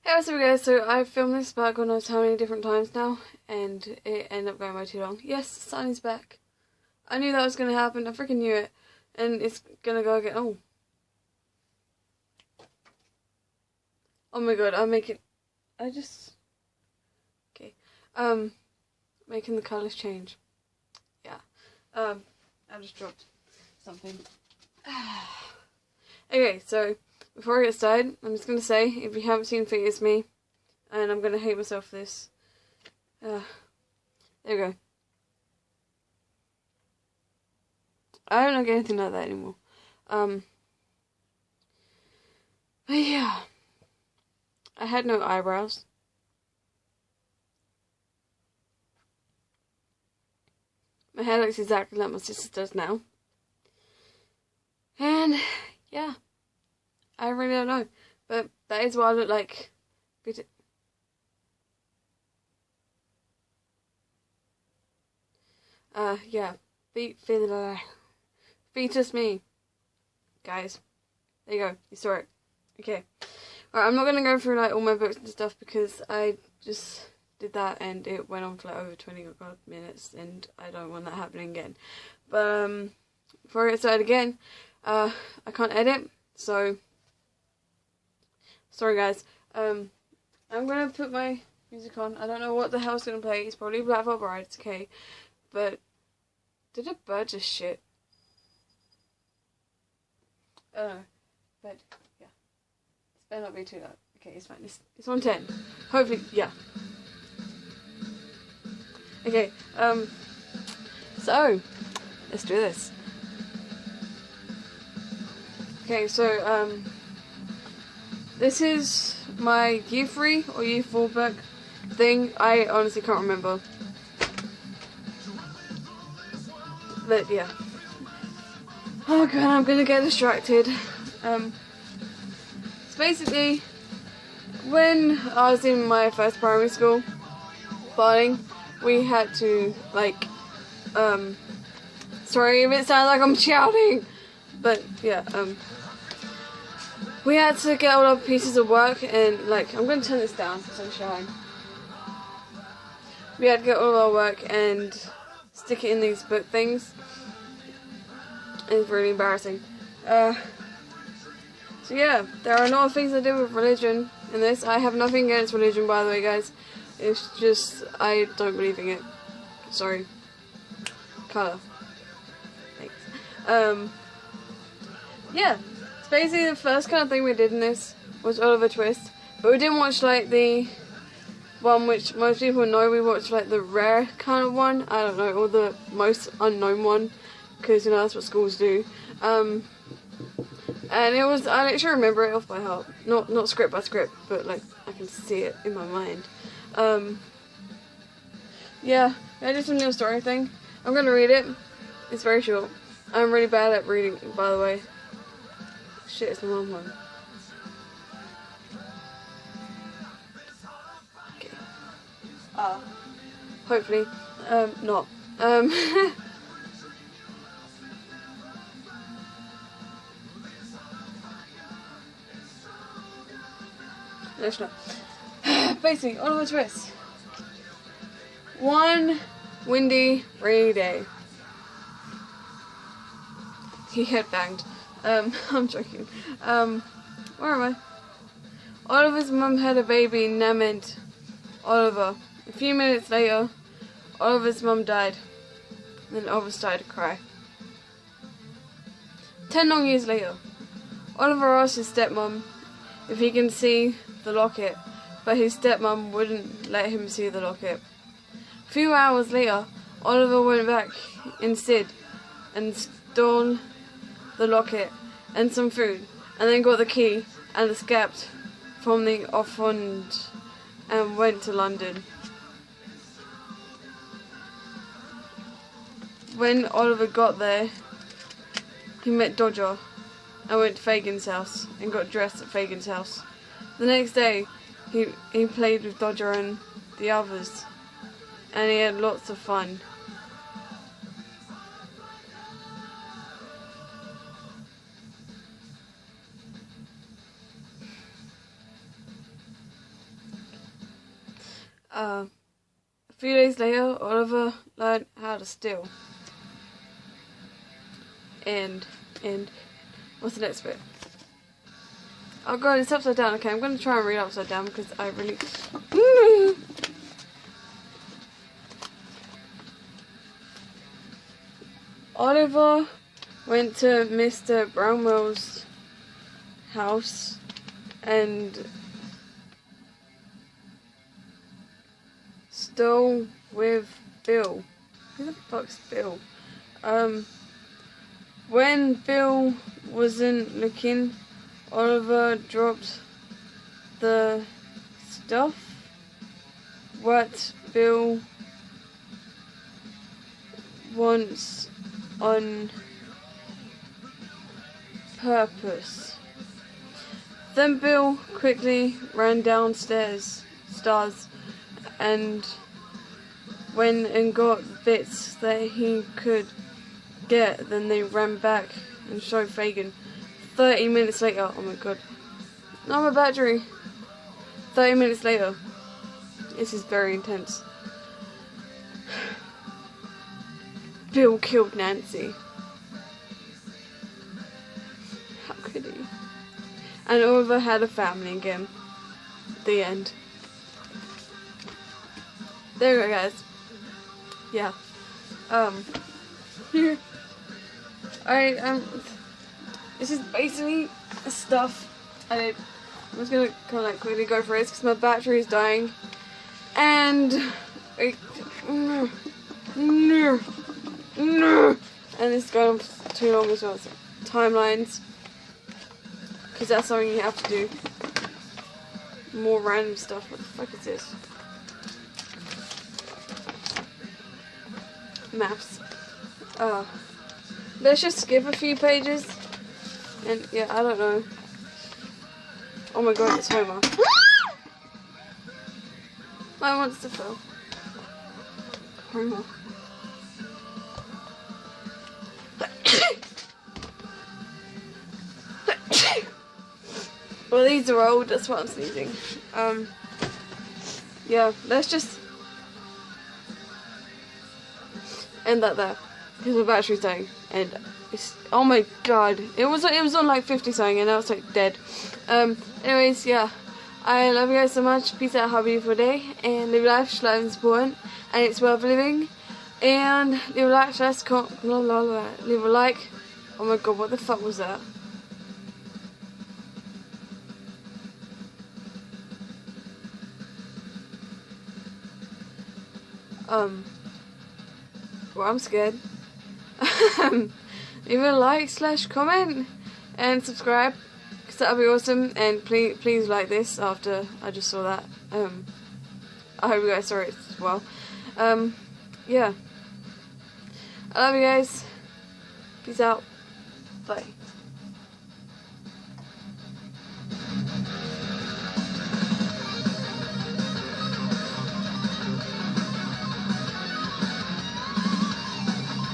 Hey, what's up guys? So I've filmed this about God knows how many different times now, and it ended up going by too long. Yes, Sunny's back. I knew that was going to happen, I freaking knew it. And it's going to go again. Oh my god, okay. Making the colours change. Yeah. I just dropped something. Okay, so before I get started, I'm just going to say, if you haven't seen Feet, it's me, and I'm going to hate myself for this. There we go. I don't get anything like that anymore. But yeah. I had no eyebrows. My hair looks exactly like my sister does now. And, yeah. I really don't know. But that is what I look like. Yeah. Fetus me. Guys. There you go. You saw it. Okay. Alright, I'm not going to go through like all my books and stuff because I just did that and it went on for like over 20 minutes and I don't want that happening again. But before I get started again, I can't edit, so sorry guys. I'm going to put my music on. I don't know what the hell's going to play. It's probably Black Veil Bride, it's okay. But did a bird just shit? I don't know. But yeah. This better not be too loud. Okay, it's fine. It's on 10. Hopefully, yeah. Okay, so let's do this. Okay, so this is my Year 3 or Year 4 book thing. I honestly can't remember. But yeah. Oh god, I'm gonna get distracted. So basically, when I was in my first primary school, bonding, we had to like, sorry if it sounds like I'm shouting, but yeah, we had to get all our pieces of work and like, I'm gonna turn this down because I'm shouting. We had to get all of our work and stick it in these book things. It's really embarrassing. So yeah, there are a lot of things I do with religion in this. I have nothing against religion, by the way, guys. It's just, I don't believe in it. Sorry. Colour. Thanks. Yeah. It's basically the first kind of thing we did in this was Oliver Twist. But we didn't watch like the one which most people know. We watched like the rare kind of one. I don't know, or the most unknown one. Because, you know, that's what schools do. And it was, I literally remember it off by heart. Not script by script, but like, I can see it in my mind. Yeah, I did some new story thing. I'm gonna read it. It's very short. I'm really bad at reading, by the way. Shit, it's the wrong one. Okay. Hopefully. Not. No, it's not. Basically, Oliver Twist. One windy, rainy day. He headbanged. I'm joking. Where am I? Oliver's mum had a baby named Oliver. A few minutes later, Oliver's mum died. Then Oliver started to cry. 10 long years later, Oliver asked his stepmom if he can see the locket, but his stepmom wouldn't let him see the locket. A few hours later, Oliver went back instead and stole the locket and some food, and then got the key and escaped from the orphanage and went to London. When Oliver got there, he met Dodger and went to Fagin's house and got dressed at Fagin's house. The next day, he played with Dodger and the others, and he had lots of fun. A few days later, Oliver learned how to steal. And what's the next bit? Oh god, it's upside down. Okay, I'm going to try and read upside down because I really... Oliver went to Mr. Brownwell's house and stole with Bill. Who the fuck's Bill? When Bill wasn't looking, Oliver dropped the stuff. What Bill wants on purpose. Then Bill quickly ran downstairs and went and got bits that he could get. Then they ran back and showed Fagin. 30 minutes later, oh my god. No, my battery. 30 minutes later. This is very intense. Bill killed Nancy. How could he? And Oliver had a family again. The end. There we go, guys. Yeah. This is basically stuff I did. I'm just gonna kind of like quickly go through this because my battery is dying. And and it's going on too long as well. So timelines, because that's something you have to do. More random stuff. What the fuck is this? Maps. Let's just skip a few pages. And yeah, I don't know. Oh my god, it's Homer. My monster fell. Homer. Well, these are old, that's what I'm sneezing. Yeah, let's just end that there. Because my battery's dying. And it's, oh my god. It was on like 50 something and now it's like dead. Anyways, yeah. I love you guys so much. Peace out, have a beautiful day. And live life, life is important. And it's worth living. And leave a like, leave a like. Oh my god, what the fuck was that? Well, I'm scared. Leave a like / comment and subscribe because that'll be awesome. And please like this after I just saw that. I hope you guys saw it as well. Yeah. I love you guys. Peace out. Bye.